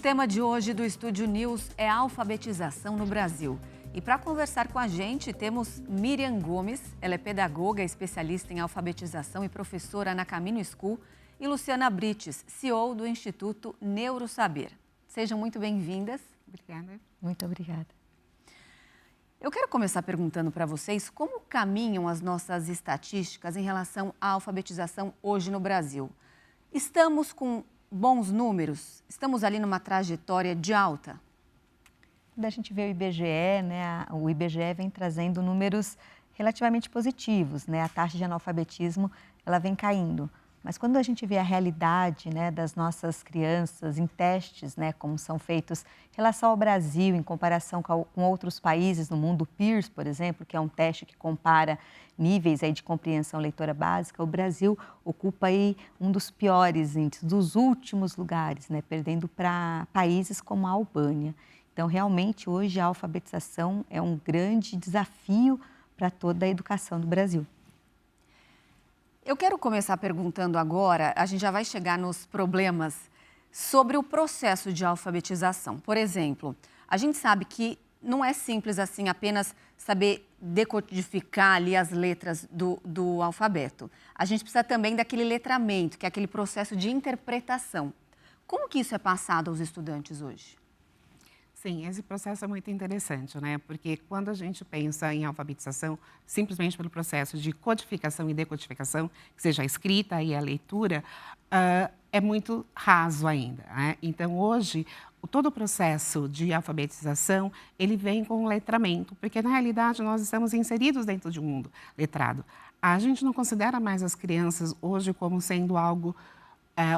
tema de hoje do Estúdio News é a alfabetização no Brasil. E para conversar com a gente, temos Miriam Gomes, ela é pedagoga, especialista em alfabetização e professora na Caminho School, e Luciana Brites, CEO do Instituto Neurosaber. Sejam muito bem-vindas. Obrigada. Muito obrigada. Eu quero começar perguntando para vocês como caminham as nossas estatísticas em relação à alfabetização hoje no Brasil. Estamos com bons números? Estamos ali numa trajetória de alta? Quando a gente vê o IBGE, o IBGE vem trazendo números relativamente positivos, A taxa de analfabetismo, ela vem caindo. Mas quando a gente vê a realidade, das nossas crianças em testes, como são feitos em relação ao Brasil, em comparação com outros países no mundo, o PIRS, por exemplo, que é um teste que compara níveis aí de compreensão leitora básica, o Brasil ocupa aí um dos piores índices, dos últimos lugares, perdendo para países como a Albânia. Então, realmente, hoje a alfabetização é um grande desafio para toda a educação do Brasil. Eu quero começar perguntando agora, a gente já vai chegar nos problemas sobre o processo de alfabetização. Por exemplo, a gente sabe que não é simples assim apenas saber decodificar ali as letras do alfabeto. A gente precisa também daquele letramento, que é aquele processo de interpretação. Como que isso é passado aos estudantes hoje? Sim, esse processo é muito interessante, Porque quando a gente pensa em alfabetização, simplesmente pelo processo de codificação e decodificação, que seja a escrita e a leitura, é muito raso ainda, Então, hoje, todo o processo de alfabetização, ele vem com letramento, porque, na realidade, nós estamos inseridos dentro de um mundo letrado. A gente não considera mais as crianças hoje como sendo algo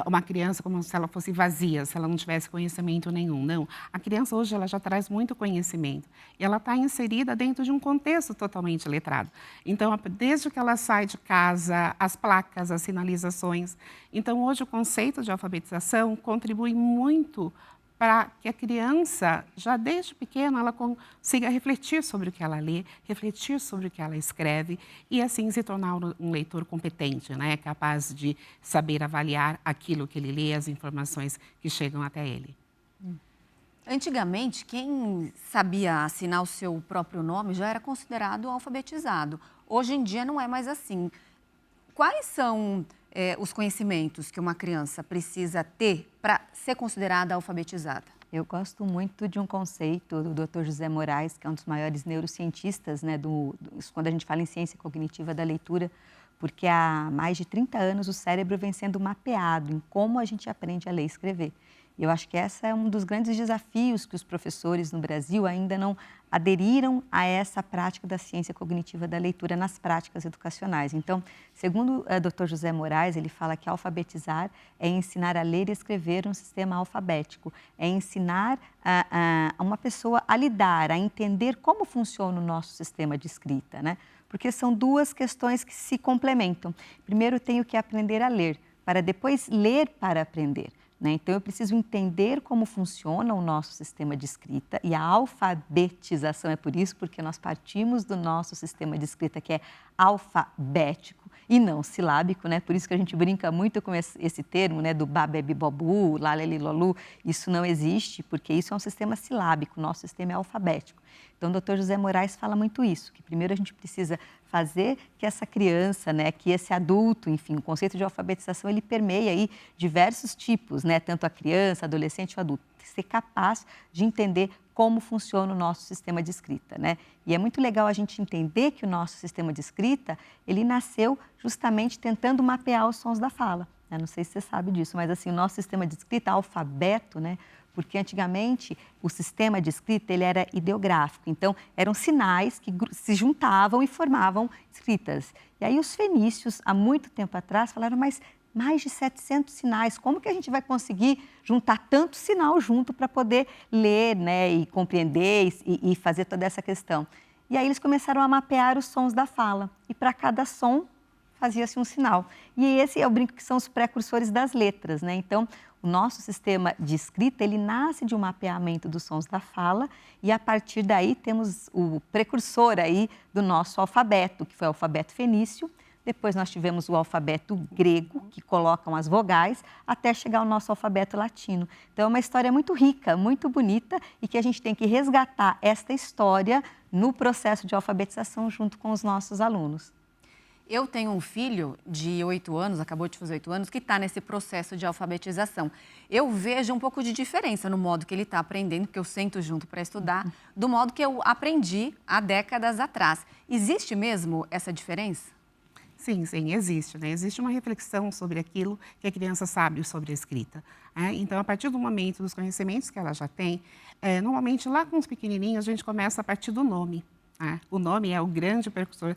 uma criança como se ela fosse vazia, se ela não tivesse conhecimento nenhum. Não, a criança hoje ela já traz muito conhecimento e ela está inserida dentro de um contexto totalmente letrado. Então, desde que ela sai de casa, as placas, as sinalizações. Então, hoje o conceito de alfabetização contribui muito para que a criança, já desde pequena, ela consiga refletir sobre o que ela lê, refletir sobre o que ela escreve e, assim, se tornar um leitor competente, capaz de saber avaliar aquilo que ele lê, as informações que chegam até ele. Antigamente, quem sabia assinar o seu próprio nome já era considerado alfabetizado. Hoje em dia não é mais assim. Quais são os conhecimentos que uma criança precisa ter para ser considerada alfabetizada? Eu gosto muito de um conceito do Dr. José Moraes, que é um dos maiores neurocientistas, quando a gente fala em ciência cognitiva da leitura, porque há mais de 30 anos o cérebro vem sendo mapeado em como a gente aprende a ler e escrever. E eu acho que esse é um dos grandes desafios que os professores no Brasil ainda não aderiram a essa prática da ciência cognitiva da leitura nas práticas educacionais. Então, segundo o Dr. José Moraes, ele fala que alfabetizar é ensinar a ler e escrever um sistema alfabético, é ensinar a uma pessoa a lidar, a entender como funciona o nosso sistema de escrita, Porque são duas questões que se complementam. Primeiro, eu tenho que aprender a ler, para depois ler para aprender. Então, eu preciso entender como funciona o nosso sistema de escrita e a alfabetização é por isso, porque nós partimos do nosso sistema de escrita que é alfabético e não silábico, Por isso que a gente brinca muito com esse termo, do babebibobu, lalelilolu. Isso não existe, porque isso é um sistema silábico, nosso sistema é alfabético. Então, o Dr. José Moraes fala muito isso, que primeiro a gente precisa fazer que essa criança, que esse adulto, enfim, o conceito de alfabetização, ele permeia aí diversos tipos, tanto a criança, adolescente ou adulto, ser capaz de entender como funciona o nosso sistema de escrita, E é muito legal a gente entender que o nosso sistema de escrita, ele nasceu justamente tentando mapear os sons da fala. Não sei se você sabe disso, mas assim, o nosso sistema de escrita, alfabeto, porque antigamente o sistema de escrita ele era ideográfico, então eram sinais que se juntavam e formavam escritas. E aí os fenícios, há muito tempo atrás, falaram, mas mais de 700 sinais, como que a gente vai conseguir juntar tanto sinal junto para poder ler, e compreender e fazer toda essa questão? E aí eles começaram a mapear os sons da fala, e para cada som fazia-se um sinal. E esse eu brinco que são os precursores das letras, Então, o nosso sistema de escrita, ele nasce de um mapeamento dos sons da fala e, a partir daí, temos o precursor aí do nosso alfabeto, que foi o alfabeto fenício. Depois nós tivemos o alfabeto grego, que colocam as vogais, até chegar ao nosso alfabeto latino. Então é uma história muito rica, muito bonita e que a gente tem que resgatar esta história no processo de alfabetização junto com os nossos alunos. Eu tenho um filho de 8 anos, acabou de fazer 8 anos, que está nesse processo de alfabetização. Eu vejo um pouco de diferença no modo que ele está aprendendo, porque eu sento junto para estudar, do modo que eu aprendi há décadas atrás. Existe mesmo essa diferença? Sim, sim, existe, né? Existe uma reflexão sobre aquilo que a criança sabe sobre a escrita. Então, a partir do momento dos conhecimentos que ela já tem, normalmente lá com os pequenininhos a gente começa a partir do nome. O nome é o grande percussor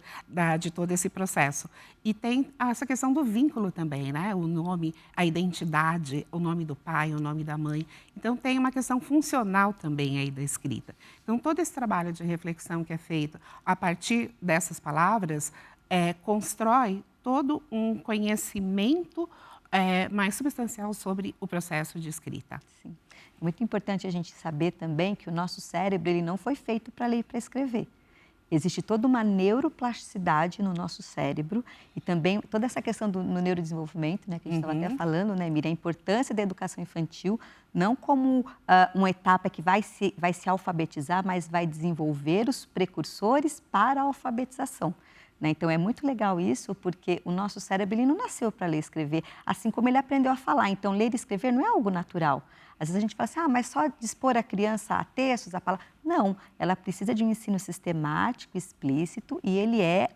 de todo esse processo. E tem essa questão do vínculo também, né? O nome, a identidade, o nome do pai, o nome da mãe. Então, tem uma questão funcional também aí da escrita. Então, todo esse trabalho de reflexão que é feito a partir dessas palavras constrói todo um conhecimento mais substancial sobre o processo de escrita. Sim. É muito importante a gente saber também que o nosso cérebro ele não foi feito para ler e para escrever. Existe toda uma neuroplasticidade no nosso cérebro e também toda essa questão no neurodesenvolvimento, né, que a gente estava até falando, né, Miriam, a importância da educação infantil, não como uma etapa que vai se alfabetizar, mas vai desenvolver os precursores para a alfabetização. Né? Então, é muito legal isso, porque o nosso cérebro ele não nasceu para ler e escrever, assim como ele aprendeu a falar. Então, ler e escrever não é algo natural. Às vezes a gente fala assim, mas só dispor a criança a textos, a palavra. Não, ela precisa de um ensino sistemático, explícito, e ele é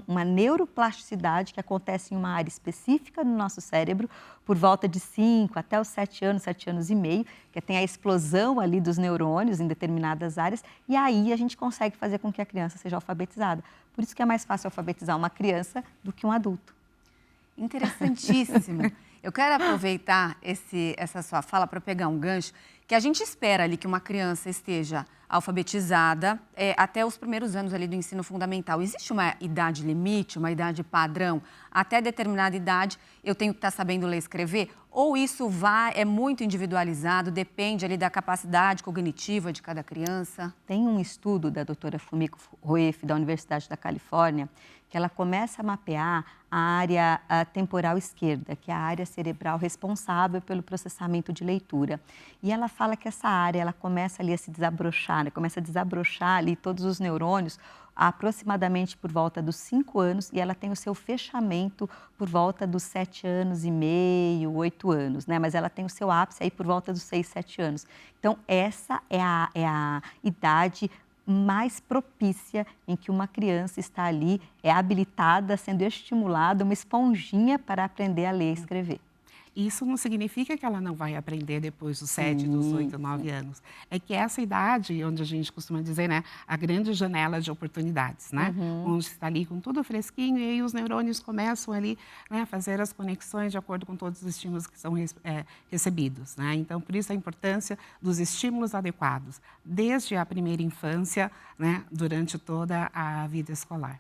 uma neuroplasticidade que acontece em uma área específica no nosso cérebro, por volta de 5 até os 7 anos, 7 anos e meio, que tem a explosão ali dos neurônios em determinadas áreas, e aí a gente consegue fazer com que a criança seja alfabetizada. Por isso que é mais fácil alfabetizar uma criança do que um adulto. Interessantíssimo. Eu quero aproveitar essa sua fala para pegar um gancho, que a gente espera ali que uma criança esteja alfabetizada até os primeiros anos ali do ensino fundamental. Existe uma idade limite, uma idade padrão? Até determinada idade eu tenho que estar sabendo ler e escrever? Ou isso é muito individualizado, depende ali da capacidade cognitiva de cada criança? Tem um estudo da doutora Fumiko Roef, da Universidade da Califórnia, que ela começa a mapear a área temporal esquerda, que é a área cerebral responsável pelo processamento de leitura. E ela fala que essa área ela começa ali a se desabrochar, né? Começa a desabrochar ali todos os neurônios aproximadamente por volta dos 5 anos e ela tem o seu fechamento por volta dos 7 anos e meio, 8 anos, né? Mas ela tem o seu ápice aí por volta dos 6, 7 anos. Então, essa é a idade mais propícia em que uma criança está ali, habilitada, sendo estimulada, uma esponjinha para aprender a ler e escrever. Isso não significa que ela não vai aprender depois dos 7, dos 8, 9 anos. É que essa idade, onde a gente costuma dizer, né, a grande janela de oportunidades, né? Onde está ali com tudo fresquinho e aí os neurônios começam ali, né, a fazer as conexões de acordo com todos os estímulos que são recebidos, né? Então, por isso a importância dos estímulos adequados, desde a primeira infância, né, durante toda a vida escolar.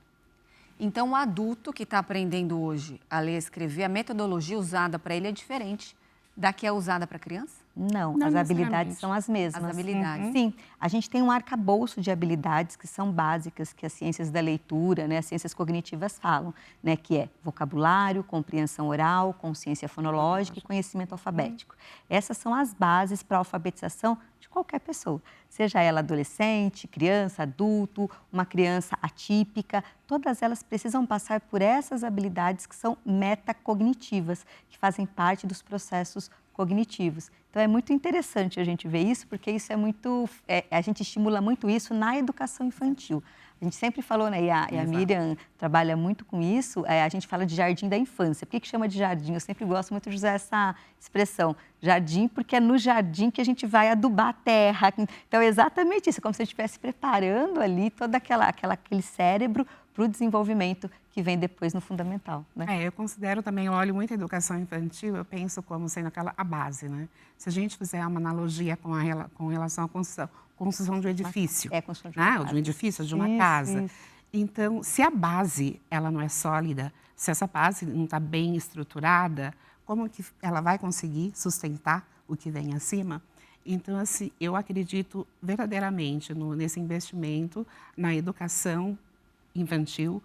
Então, o adulto que está aprendendo hoje a ler e escrever, a metodologia usada para ele é diferente da que é usada para a criança? Não, as habilidades são as mesmas. As habilidades. Sim, a gente tem um arcabouço de habilidades que são básicas, que as ciências da leitura, né, as ciências cognitivas falam, né, que é vocabulário, compreensão oral, consciência fonológica e conhecimento alfabético. Essas são as bases para a alfabetização de qualquer pessoa, seja ela adolescente, criança, adulto, uma criança atípica, todas elas precisam passar por essas habilidades que são metacognitivas, que fazem parte dos processos cognitivos. Então, é muito interessante a gente ver isso, porque isso é muito... a gente estimula muito isso na educação infantil. A gente sempre falou, né, e a Miriam trabalha muito com isso, a gente fala de jardim da infância. Por que chama de jardim? Eu sempre gosto muito de usar essa expressão, jardim, porque é no jardim que a gente vai adubar a terra. Então, é exatamente isso, como se a gente estivesse preparando ali todo aquele cérebro para o desenvolvimento que vem depois no fundamental, né? Eu considero também, eu olho muito a educação infantil, eu penso como sendo a base, né? Se a gente fizer uma analogia com relação à construção de um edifício, construção de né? De um edifício, de uma casa. Isso. Então, se a base ela não é sólida, se essa base não está bem estruturada, como que ela vai conseguir sustentar o que vem acima? Então, assim, eu acredito verdadeiramente nesse investimento na educação infantil,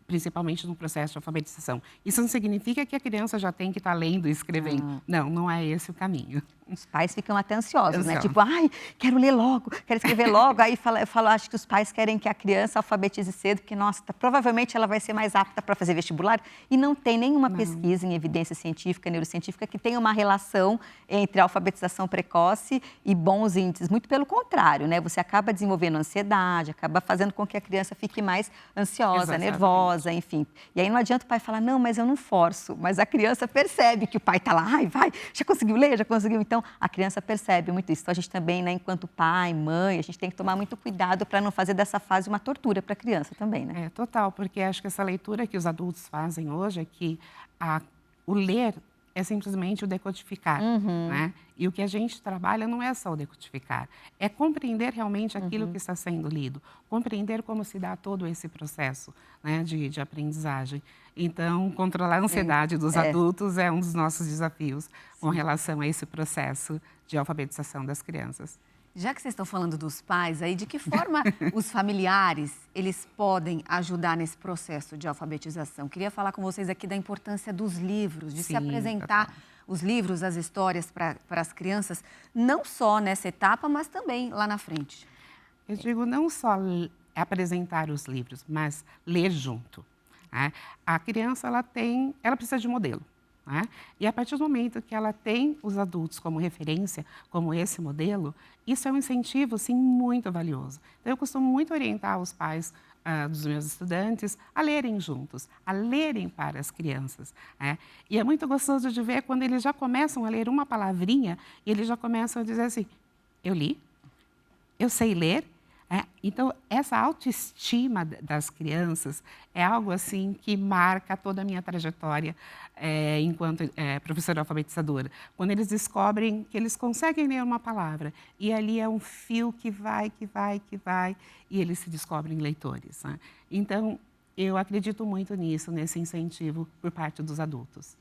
principalmente no processo de alfabetização. Isso não significa que a criança já tem que estar lendo e escrevendo. Não, não é esse o caminho. Os pais ficam até ansiosos, né? Tipo, ai, quero ler logo, quero escrever logo. Aí eu falo, acho que os pais querem que a criança alfabetize cedo, porque, nossa, provavelmente ela vai ser mais apta para fazer vestibular. E não tem nenhuma pesquisa em evidência científica, neurocientífica, que tenha uma relação entre a alfabetização precoce e bons índices. Muito pelo contrário, né? Você acaba desenvolvendo ansiedade, acaba fazendo com que a criança fique mais ansiosa, nervosa, enfim. E aí não adianta o pai falar, não, mas eu não forço. Mas a criança percebe que o pai está lá, ai, vai, já conseguiu ler, já conseguiu. Então, a criança percebe muito isso. Então, a gente também, né, enquanto pai, mãe, a gente tem que tomar muito cuidado para não fazer dessa fase uma tortura para a criança também, né? Total, porque acho que essa leitura que os adultos fazem hoje é que o ler é simplesmente o decodificar, né? E o que a gente trabalha não é só o decodificar, é compreender realmente aquilo que está sendo lido, compreender como se dá todo esse processo, né, de aprendizagem. Então, controlar a ansiedade dos adultos é um dos nossos desafios com relação a esse processo de alfabetização das crianças. Já que vocês estão falando dos pais aí, de que forma os familiares, eles podem ajudar nesse processo de alfabetização? Queria falar com vocês aqui da importância dos livros, de se apresentar os livros, as histórias para as crianças, não só nessa etapa, mas também lá na frente. Eu digo não só apresentar os livros, mas ler junto, né? A criança, ela precisa de modelo. Né? E a partir do momento que ela tem os adultos como referência, como esse modelo, isso é um incentivo, sim, muito valioso. Então, eu costumo muito orientar os pais dos meus estudantes a lerem juntos, a lerem para as crianças. Né? E é muito gostoso de ver quando eles já começam a ler uma palavrinha e eles já começam a dizer assim, eu li, eu sei ler. Então, essa autoestima das crianças é algo assim que marca toda a minha trajetória enquanto professora alfabetizadora. Quando eles descobrem que eles conseguem ler uma palavra e ali é um fio que vai e eles se descobrem leitores. Né? Então, eu acredito muito nisso, nesse incentivo por parte dos adultos.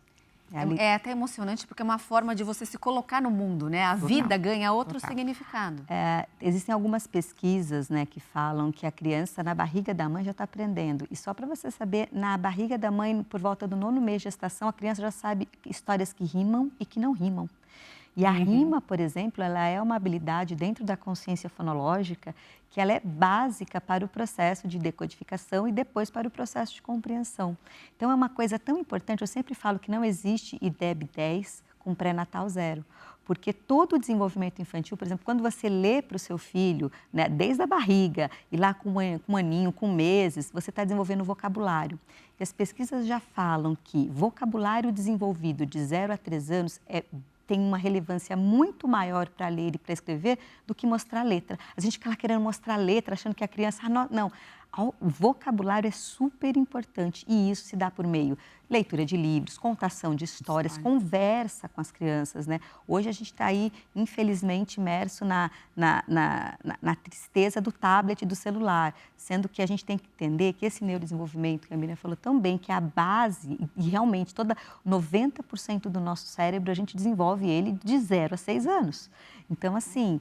É até emocionante porque é uma forma de você se colocar no mundo, né? A vida ganha outro significado. Existem algumas pesquisas, né, que falam que a criança na barriga da mãe já está aprendendo. E só para você saber, na barriga da mãe, por volta do 9º mês de gestação, a criança já sabe histórias que rimam e que não rimam. E a rima, por exemplo, ela é uma habilidade dentro da consciência fonológica que ela é básica para o processo de decodificação e depois para o processo de compreensão. Então, é uma coisa tão importante, eu sempre falo que não existe IDEB 10 com pré-natal 0. Porque todo o desenvolvimento infantil, por exemplo, quando você lê para o seu filho, né, desde a barriga, e lá com um aninho, com meses, você está desenvolvendo vocabulário. E as pesquisas já falam que vocabulário desenvolvido de 0 a 3 anos tem uma relevância muito maior para ler e para escrever do que mostrar letra. A gente fica lá querendo mostrar letra, achando que a criança... não, o vocabulário é super importante e isso se dá por meio leitura de livros, contação de histórias, conversa com as crianças, né? Hoje a gente está aí, infelizmente, imerso na tristeza do tablet e do celular, sendo que a gente tem que entender que esse neurodesenvolvimento, que a Miriam falou tão bem, que é a base, e realmente 90% do nosso cérebro, a gente desenvolve ele de 0 a 6 anos. Então, assim,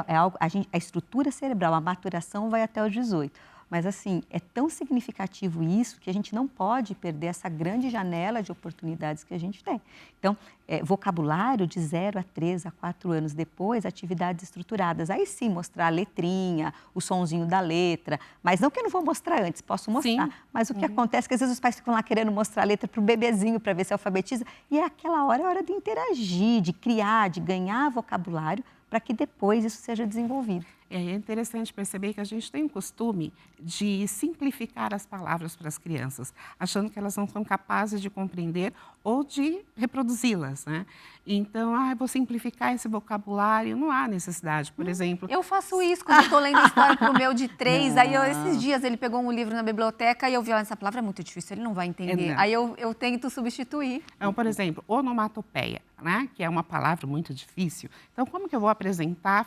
algo, a estrutura cerebral, a maturação vai até os 18. Mas, assim, é tão significativo isso que a gente não pode perder essa grande janela de oportunidades que a gente tem. Então, vocabulário de 0 a 3 a 4 anos depois, atividades estruturadas. Aí sim, mostrar a letrinha, o sonzinho da letra. Mas não que eu não vou mostrar antes, posso mostrar. Sim. Mas o que acontece é que às vezes os pais ficam lá querendo mostrar a letra para o bebezinho, para ver se alfabetiza. E aquela hora é hora de interagir, de criar, de ganhar vocabulário, para que depois isso seja desenvolvido. É interessante perceber que a gente tem o costume de simplificar as palavras para as crianças, achando que elas não são capazes de compreender ou de reproduzi-las, né? Então, vou simplificar esse vocabulário, não há necessidade, por exemplo... Eu faço isso quando eu estou lendo história para o meu de 3, aí esses dias ele pegou um livro na biblioteca e eu vi, essa palavra é muito difícil, ele não vai entender. Aí eu tento substituir. Então, por exemplo, onomatopeia, né? Que é uma palavra muito difícil. Então, como que eu vou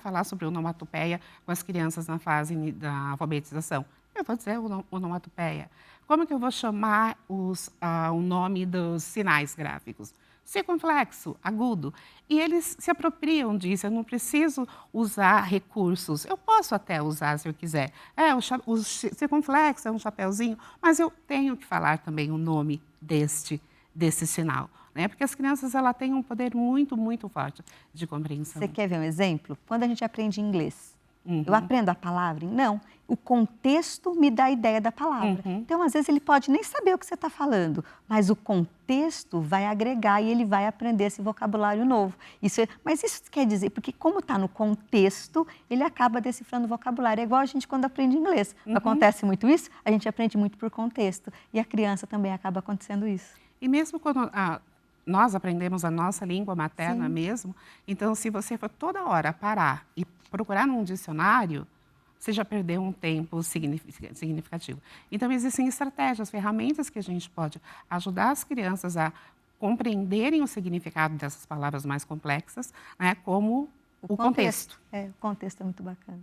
falar sobre onomatopeia com as crianças na fase da alfabetização? Eu vou dizer onomatopeia. Como que eu vou chamar o nome dos sinais gráficos? circunflexo, agudo. E eles se apropriam disso, eu não preciso usar recursos. Eu posso até usar se eu quiser. O circunflexo é um chapeuzinho, mas eu tenho que falar também o nome desse sinal. Né? Porque as crianças têm um poder muito, muito forte de compreensão. Você quer ver um exemplo? Quando a gente aprende inglês, eu aprendo a palavra? Não. O contexto me dá a ideia da palavra. Então, às vezes, ele pode nem saber o que você está falando, mas o contexto vai agregar e ele vai aprender esse vocabulário novo. Mas isso quer dizer, porque como está no contexto, ele acaba decifrando o vocabulário. É igual a gente quando aprende inglês. Acontece muito isso, a gente aprende muito por contexto. E a criança também acaba acontecendo isso. E mesmo quando nós aprendemos a nossa língua materna Sim. mesmo, então se você for toda hora parar e procurar num dicionário, você já perdeu um tempo significativo. Então existem estratégias, ferramentas que a gente pode ajudar as crianças a compreenderem o significado dessas palavras mais complexas, né, como o contexto. O contexto é muito bacana.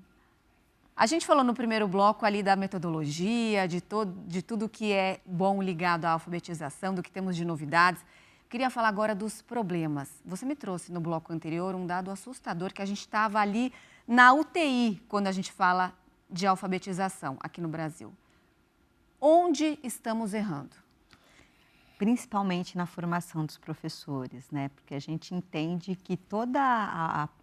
A gente falou no primeiro bloco ali da metodologia, de tudo que é bom ligado à alfabetização, do que temos de novidades. Queria falar agora dos problemas. Você me trouxe no bloco anterior um dado assustador, que a gente estava ali na UTI quando a gente fala de alfabetização aqui no Brasil. Onde estamos errando? Principalmente na formação dos professores, né? Porque a gente entende que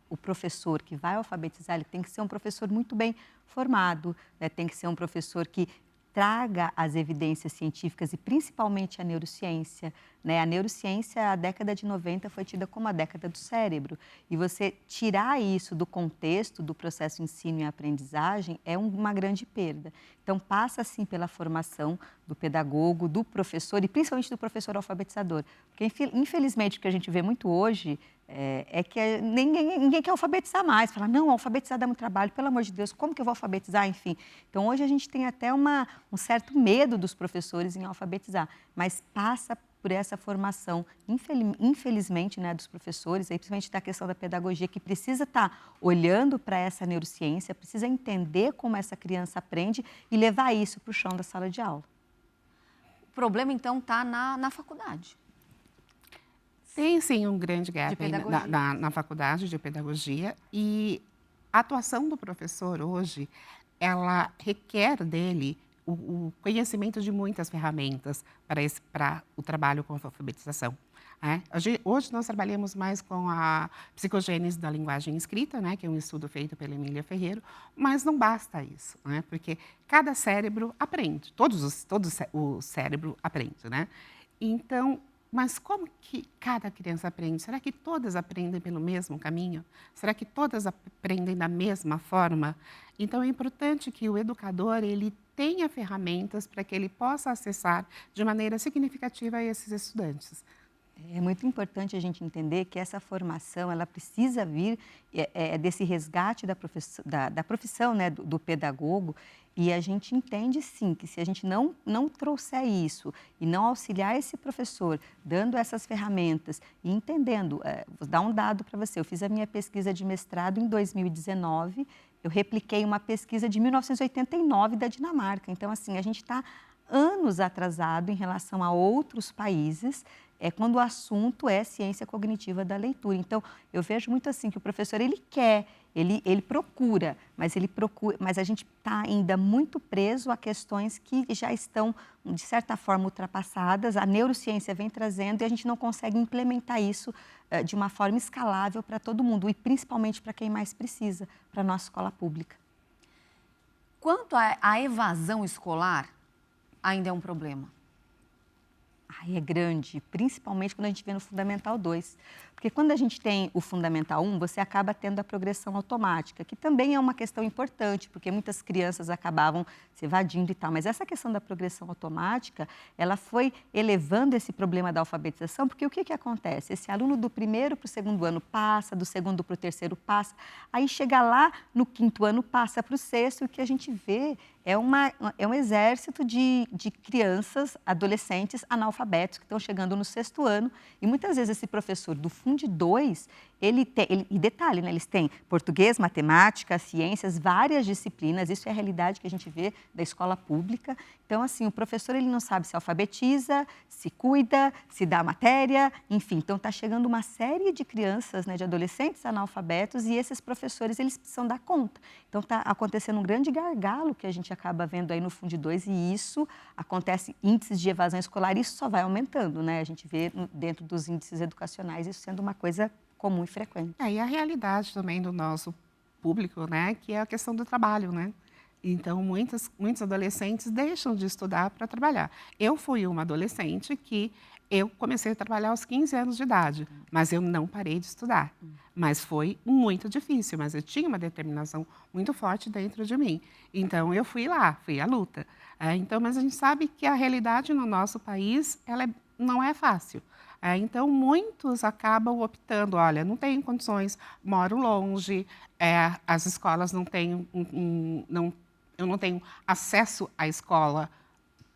o professor que vai alfabetizar, ele tem que ser um professor muito bem formado, né? Tem que ser um professor que traga as evidências científicas e principalmente a neurociência, né? A neurociência, a década de 90 foi tida como a década do cérebro. E você tirar isso do contexto do processo ensino e aprendizagem é uma grande perda. Então, passa, sim, pela formação do pedagogo, do professor e principalmente do professor alfabetizador. Porque, infelizmente, o que a gente vê muito hoje é que ninguém quer alfabetizar mais. Fala, não, alfabetizar dá muito trabalho, pelo amor de Deus, como que eu vou alfabetizar? Enfim. Então, hoje a gente tem até um certo medo dos professores em alfabetizar, mas passa por essa formação, infelizmente, né, dos professores, aí, principalmente da questão da pedagogia, que precisa estar olhando para essa neurociência, precisa entender como essa criança aprende e levar isso para o chão da sala de aula. O problema, então, está na faculdade. Tem, sim, um grande gap aí na faculdade de pedagogia e a atuação do professor hoje, ela requer dele o conhecimento de muitas ferramentas para o trabalho com a alfabetização. Né? Hoje nós trabalhamos mais com a psicogênese da linguagem escrita, né, que é um estudo feito pela Emília Ferreiro, mas não basta isso, né, porque cada cérebro aprende, todo o cérebro aprende. Né? Então, mas como que cada criança aprende? Será que todas aprendem pelo mesmo caminho? Será que todas aprendem da mesma forma? Então, é importante que o educador ele tenha ferramentas para que ele possa acessar de maneira significativa esses estudantes. É muito importante a gente entender que essa formação ela precisa vir desse resgate da profissão, né, do pedagogo, e a gente entende sim que se a gente não trouxer isso e não auxiliar esse professor dando essas ferramentas e entendendo, vou dar um dado para você, eu fiz a minha pesquisa de mestrado em 2019, eu repliquei uma pesquisa de 1989 da Dinamarca, então assim, a gente está anos atrasado em relação a outros países, quando o assunto é ciência cognitiva da leitura. Então, eu vejo muito assim que o professor, ele quer, ele procura, mas a gente está ainda muito preso a questões que já estão, de certa forma, ultrapassadas, a neurociência vem trazendo e a gente não consegue implementar isso de uma forma escalável para todo mundo, e principalmente para quem mais precisa, para a nossa escola pública. Quanto à evasão escolar, ainda é um problema? É grande, principalmente quando a gente vê no Fundamental 2. Porque quando a gente tem o Fundamental 1, você acaba tendo a progressão automática, que também é uma questão importante, porque muitas crianças acabavam se evadindo e tal. Mas essa questão da progressão automática, ela foi elevando esse problema da alfabetização, porque o que acontece? Esse aluno do primeiro para o segundo ano passa, do segundo para o terceiro passa, aí chega lá no quinto ano, passa para o sexto, e o que a gente vê é um exército de crianças, adolescentes analfabetos que estão chegando no 6º ano e muitas vezes esse professor do Fundo 2, e detalhe, né, eles têm português, matemática, ciências, várias disciplinas, isso é a realidade que a gente vê da escola pública. Então, assim, o professor ele não sabe se alfabetiza, se cuida, se dá matéria, enfim. Então, está chegando uma série de crianças, né, de adolescentes analfabetos e esses professores, eles precisam dar conta. Então, está acontecendo um grande gargalo que a gente acaba vendo aí no Fundo 2 e isso acontece, índices de evasão escolar, isso só vai aumentando, né? A gente vê dentro dos índices educacionais isso sendo uma coisa comum e frequente. E a realidade também do nosso público, né, que é a questão do trabalho, né? Então, muitos adolescentes deixam de estudar para trabalhar. Eu fui uma adolescente que eu comecei a trabalhar aos 15 anos de idade, mas eu não parei de estudar. Mas foi muito difícil, mas eu tinha uma determinação muito forte dentro de mim. Então, eu fui lá, fui à luta. Então, mas a gente sabe que a realidade no nosso país, não é fácil. Então, muitos acabam optando, olha, não tenho condições, moro longe, as escolas não têm, eu não tenho acesso à escola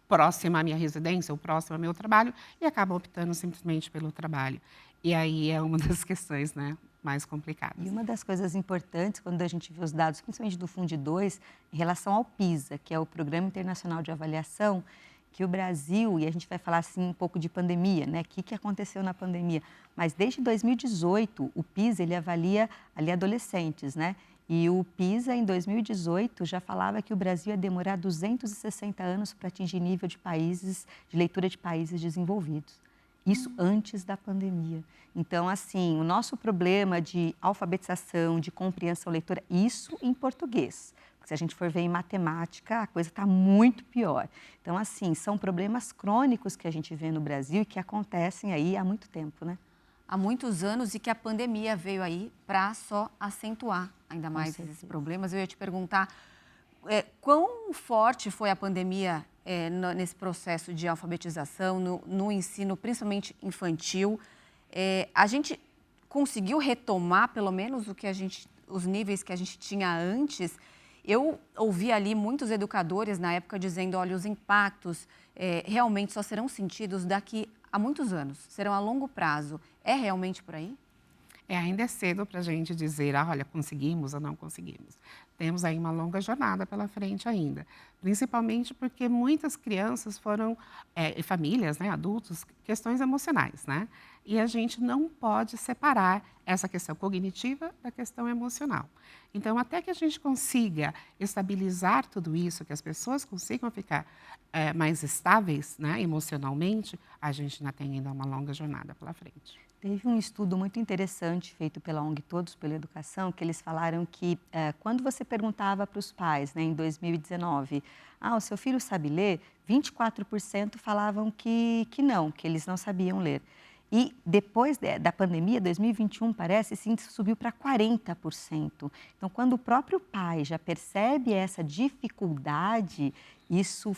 próxima à minha residência ou próxima ao meu trabalho e acabam optando simplesmente pelo trabalho. E aí é uma das questões, né, mais complicadas. E uma das coisas importantes, quando a gente vê os dados, principalmente do Fundo 2, em relação ao PISA, que é o Programa Internacional de Avaliação, que o Brasil, e a gente vai falar assim um pouco de pandemia, né? O que aconteceu na pandemia? Mas desde 2018, o PISA, ele avalia ali adolescentes, né? E o PISA, em 2018, já falava que o Brasil ia demorar 260 anos para atingir nível de leitura de países desenvolvidos. Isso antes da pandemia. Então, assim, o nosso problema de alfabetização, de compreensão leitora, isso em português. Se a gente for ver em matemática, a coisa está muito pior. Então, assim, são problemas crônicos que a gente vê no Brasil e que acontecem aí há muito tempo, né? Há muitos anos e que a pandemia veio aí para só acentuar ainda mais esses problemas. Eu ia te perguntar, quão forte foi a pandemia nesse processo de alfabetização, no ensino, principalmente infantil? A gente conseguiu retomar, pelo menos, os níveis que a gente tinha antes? Eu ouvi ali muitos educadores na época dizendo, olha, os impactos realmente só serão sentidos daqui a muitos anos, serão a longo prazo. É realmente por aí? Ainda é cedo para a gente dizer, olha, conseguimos ou não conseguimos. Temos aí uma longa jornada pela frente ainda, principalmente porque muitas crianças foram, e famílias, né, adultos, questões emocionais, né? E a gente não pode separar essa questão cognitiva da questão emocional. Então, até que a gente consiga estabilizar tudo isso, que as pessoas consigam ficar mais estáveis, né, emocionalmente, a gente ainda tem uma longa jornada pela frente. Teve um estudo muito interessante feito pela ONG Todos pela Educação, que eles falaram que quando você perguntava para os pais, né, em 2019, o seu filho sabe ler? 24% falavam que não, que eles não sabiam ler. E depois da pandemia, 2021, parece, esse índice subiu para 40%. Então, quando o próprio pai já percebe essa dificuldade, isso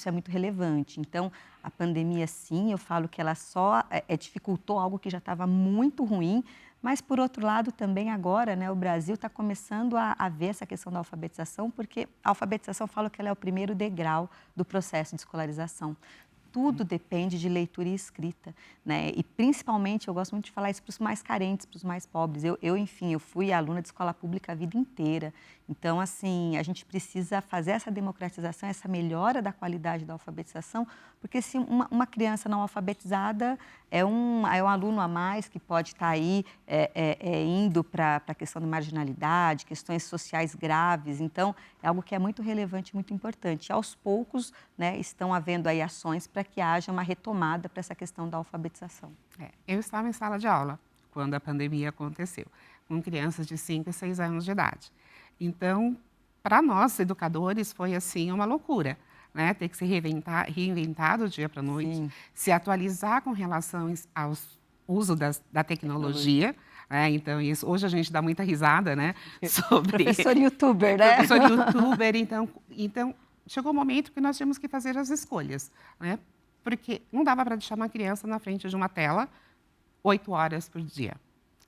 é muito relevante. Então, a pandemia, sim, eu falo que ela só dificultou algo que já estava muito ruim, mas, por outro lado, também agora, né, o Brasil está começando a ver essa questão da alfabetização, porque a alfabetização, eu falo que ela é o primeiro degrau do processo de escolarização. Tudo depende de leitura e escrita, né? E principalmente, eu gosto muito de falar isso para os mais carentes, para os mais pobres. Enfim, eu fui aluna de escola pública a vida inteira. Então, assim, a gente precisa fazer essa democratização, essa melhora da qualidade da alfabetização, porque se uma criança não alfabetizada é um aluno a mais que pode estar aí indo para a questão da marginalidade, questões sociais graves. Então, é algo que é muito relevante, muito importante. E, aos poucos, né, estão havendo aí ações para que haja uma retomada para essa questão da alfabetização. Eu estava em sala de aula quando a pandemia aconteceu, com crianças de 5 e 6 anos de idade. Então, para nós, educadores, foi assim uma loucura, né? Ter que se reinventar do dia para a noite, sim, se atualizar com relação ao uso da tecnologia. Então, isso, hoje a gente dá muita risada, né? Sobre professor youtuber, né? Professor youtuber, então chegou o momento que nós tínhamos que fazer as escolhas, né? Porque não dava para deixar uma criança na frente de uma tela 8 horas por dia.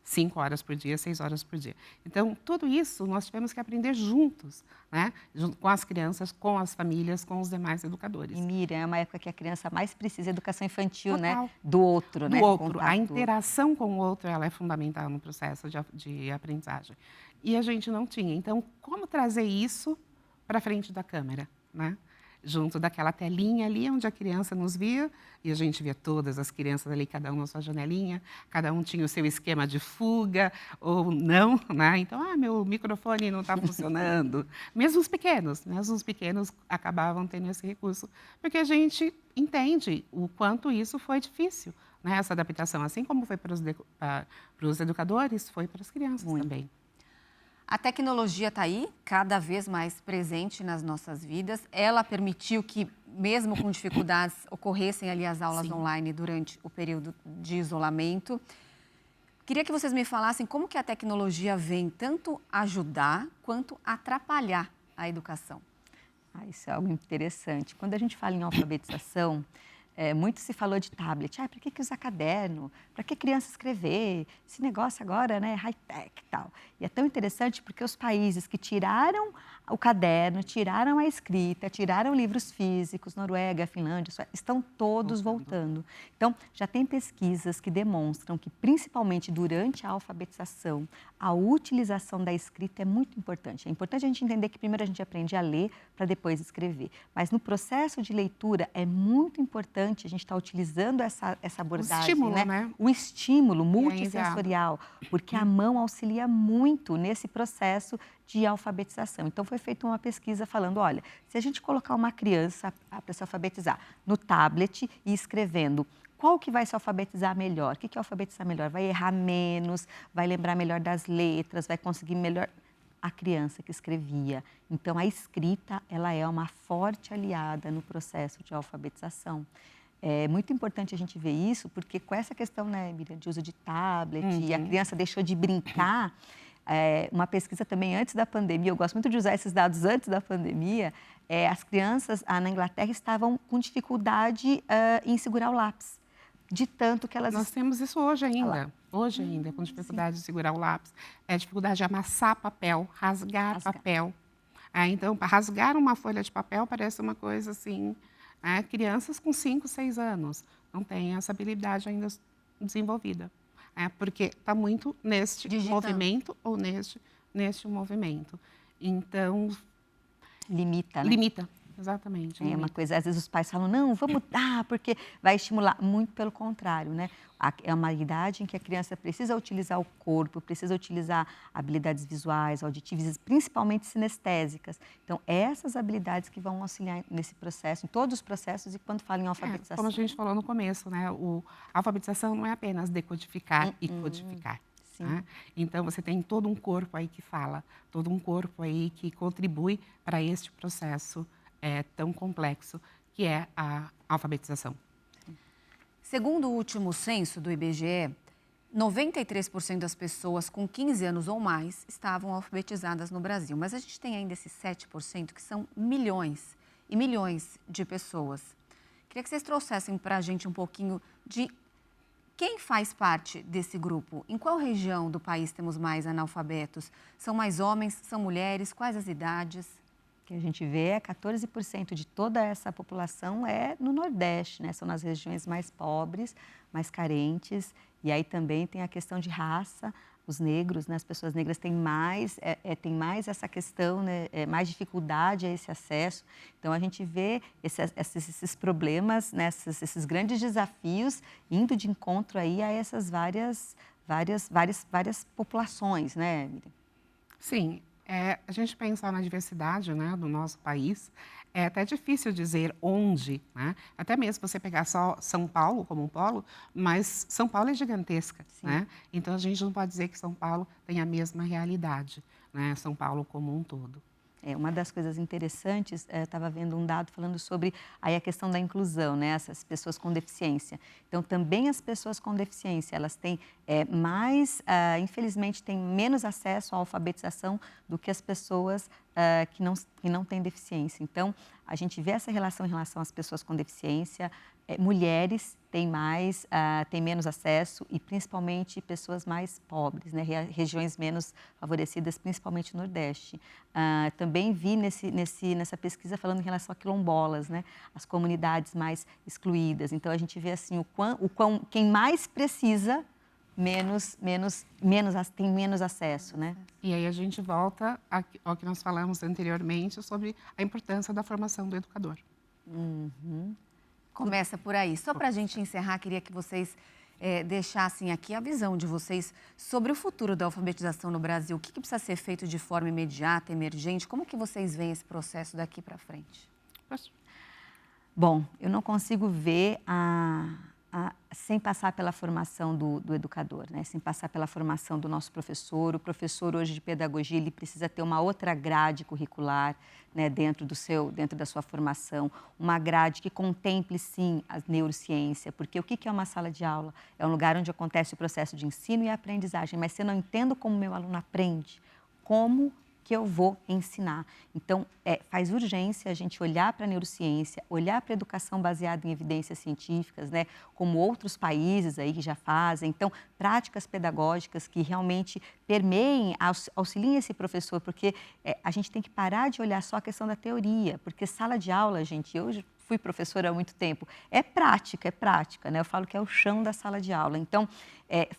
5 horas por dia, 6 horas por dia. Então, tudo isso nós tivemos que aprender juntos, né? Junto com as crianças, com as famílias, com os demais educadores. E Miriam, é uma época que a criança mais precisa de educação infantil, Total. né? Do outro, Do né? outro. Contato A do outro. interação com o outro, ela é fundamental no processo de aprendizagem. E a gente não tinha. Então, como trazer isso para frente da câmera, né? Junto daquela telinha ali onde a criança nos via, e a gente via todas as crianças ali, cada um na sua janelinha, cada um tinha o seu esquema de fuga ou não, né? Então, meu microfone não está funcionando. Mesmo os pequenos acabavam tendo esse recurso, porque a gente entende o quanto isso foi difícil, né? Essa adaptação, assim como foi para os educadores, foi para as crianças também. A tecnologia está aí, cada vez mais presente nas nossas vidas. Ela permitiu que, mesmo com dificuldades, ocorressem ali as aulas online durante o período de isolamento. Queria que vocês me falassem como que a tecnologia vem tanto ajudar quanto atrapalhar a educação. Isso é algo interessante. Quando a gente fala em alfabetização, muito se falou de tablet. Para que usar caderno? Para que criança escrever? Esse negócio agora, né, high-tech e tal. E é tão interessante porque os países que tiraram o caderno, tiraram a escrita, tiraram livros físicos, Noruega, Finlândia, estão todos voltando. Então, já tem pesquisas que demonstram que, principalmente durante a alfabetização, a utilização da escrita é muito importante. É importante a gente entender que primeiro a gente aprende a ler para depois escrever. Mas no processo de leitura é muito importante a gente estar utilizando essa abordagem. O estímulo, né? O estímulo multissensorial, porque a mão auxilia muito nesse processo de alfabetização. Então, foi feita uma pesquisa falando, olha, se a gente colocar uma criança para se alfabetizar no tablet e escrevendo, qual que vai se alfabetizar melhor? O que é alfabetizar melhor? Vai errar menos, vai lembrar melhor das letras, vai conseguir melhor a criança que escrevia. Então, a escrita, ela é uma forte aliada no processo de alfabetização. É muito importante a gente ver isso, porque com essa questão, né, Miriam, de uso de tablet, e a criança deixou de brincar, uma pesquisa também antes da pandemia, eu gosto muito de usar esses dados antes da pandemia, as crianças na Inglaterra estavam com dificuldade em segurar o lápis, de tanto que elas... Nós temos isso hoje ainda. Hoje ainda, com dificuldade de segurar o lápis. Dificuldade de amassar papel, rasgar papel. Então, para rasgar uma folha de papel parece uma coisa assim... crianças com 5, 6 anos não têm essa habilidade ainda desenvolvida. Porque está muito neste movimento ou neste movimento. Então... Limita, né? Limita. Exatamente. É uma coisa, às vezes os pais falam, não, vamos dar, porque vai estimular. Muito pelo contrário, né? É uma idade em que a criança precisa utilizar o corpo, precisa utilizar habilidades visuais, auditivas, principalmente sinestésicas. Então, essas habilidades que vão auxiliar nesse processo, em todos os processos, e quando fala em alfabetização. Como a gente falou no começo, né? A alfabetização não é apenas decodificar e codificar. Né? Então, você tem todo um corpo aí que fala, todo um corpo aí que contribui para este processo tão complexo que é a alfabetização. Segundo o último censo do IBGE, 93% das pessoas com 15 anos ou mais estavam alfabetizadas no Brasil. Mas a gente tem ainda esses 7% que são milhões e milhões de pessoas. Queria que vocês trouxessem para a gente um pouquinho de quem faz parte desse grupo. Em qual região do país temos mais analfabetos? São mais homens, são mulheres? Quais as idades? O que a gente vê é 14% de toda essa população é no Nordeste, né? São nas regiões mais pobres, mais carentes. E aí também tem a questão de raça. Os negros, né? As pessoas negras têm mais essa questão, né? Mais dificuldade a esse acesso. Então, a gente vê esses problemas, né? esses grandes desafios indo de encontro aí a essas várias populações, né, Miriam? Sim. A gente pensar na diversidade, né, do nosso país, é até difícil dizer onde, né? Até mesmo você pegar só São Paulo como um polo, mas São Paulo é gigantesca, né? Então, a gente não pode dizer que São Paulo tem a mesma realidade, né? São Paulo como um todo. Uma das coisas interessantes, estava vendo um dado falando sobre aí a questão da inclusão, né? Essas pessoas com deficiência. Então, também as pessoas com deficiência, elas têm infelizmente, têm menos acesso à alfabetização do que as pessoas que não têm deficiência. Então, a gente vê essa relação em relação às pessoas com deficiência, mulheres têm têm menos acesso e principalmente pessoas mais pobres, né? Regiões menos favorecidas, principalmente no Nordeste. Também vi nessa pesquisa falando em relação a quilombolas, né? As comunidades mais excluídas. Então, a gente vê assim quem mais precisa tem menos acesso, né? E aí a gente volta ao que nós falamos anteriormente sobre a importância da formação do educador. Uhum. Começa por aí. Só para a gente encerrar, queria que vocês deixassem aqui a visão de vocês sobre o futuro da alfabetização no Brasil. O que precisa ser feito de forma imediata, emergente? Como que vocês veem esse processo daqui para frente? Bom, eu não consigo ver sem passar pela formação do educador, né? Sem passar pela formação do nosso professor. O professor hoje de pedagogia, ele precisa ter uma outra grade curricular, né, dentro da sua formação, uma grade que contemple, sim, a neurociência, porque o que é uma sala de aula? É um lugar onde acontece o processo de ensino e aprendizagem, mas se eu não entendo como meu aluno aprende, como que eu vou ensinar? Então, faz urgência a gente olhar para a neurociência, olhar para a educação baseada em evidências científicas, né, como outros países aí que já fazem. Então, práticas pedagógicas que realmente permeiem, auxiliem esse professor, porque a gente tem que parar de olhar só a questão da teoria, porque sala de aula, gente, eu fui professora há muito tempo, é prática, né? Eu falo que é o chão da sala de aula. Então,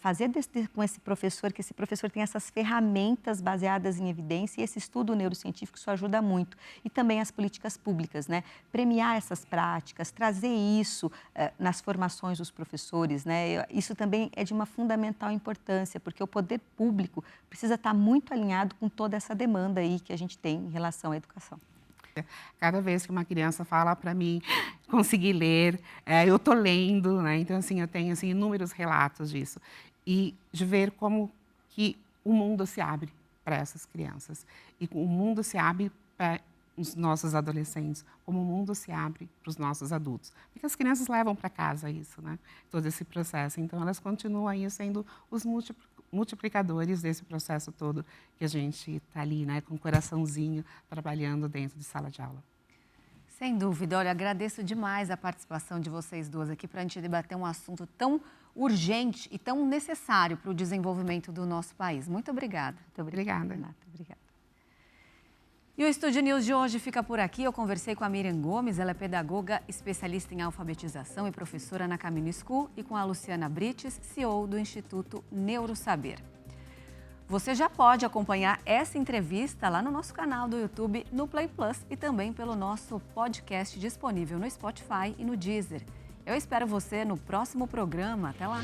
fazer com esse professor, que esse professor tenha essas ferramentas baseadas em evidência, e esse estudo neurocientífico, isso ajuda muito. E também as políticas públicas, né? Premiar essas práticas, trazer isso nas formações dos professores, né? Isso também é de uma fundamental importância, porque o poder público precisa estar muito alinhado com toda essa demanda aí que a gente tem em relação à educação. Cada vez que uma criança fala para mim conseguir ler, eu estou lendo, né? Então, assim, eu tenho assim, inúmeros relatos disso. E de ver como que o mundo se abre para essas crianças. E o mundo se abre para os nossos adolescentes, como o mundo se abre para os nossos adultos. Porque as crianças levam para casa isso, né? Todo esse processo. Então, elas continuam aí sendo os multiplicadores desse processo todo que a gente está ali, né, com o coraçãozinho, trabalhando dentro de sala de aula. Sem dúvida. Olha, agradeço demais a participação de vocês duas aqui para a gente debater um assunto tão urgente e tão necessário para o desenvolvimento do nosso país. Muito obrigada. Muito obrigada, Renata. Obrigada. E o Estúdio News de hoje fica por aqui. Eu conversei com a Miriam Gomes, ela é pedagoga, especialista em alfabetização e professora na Caminho School, e com a Luciana Brites, CEO do Instituto Neurosaber. Você já pode acompanhar essa entrevista lá no nosso canal do YouTube, no Play Plus, e também pelo nosso podcast disponível no Spotify e no Deezer. Eu espero você no próximo programa. Até lá!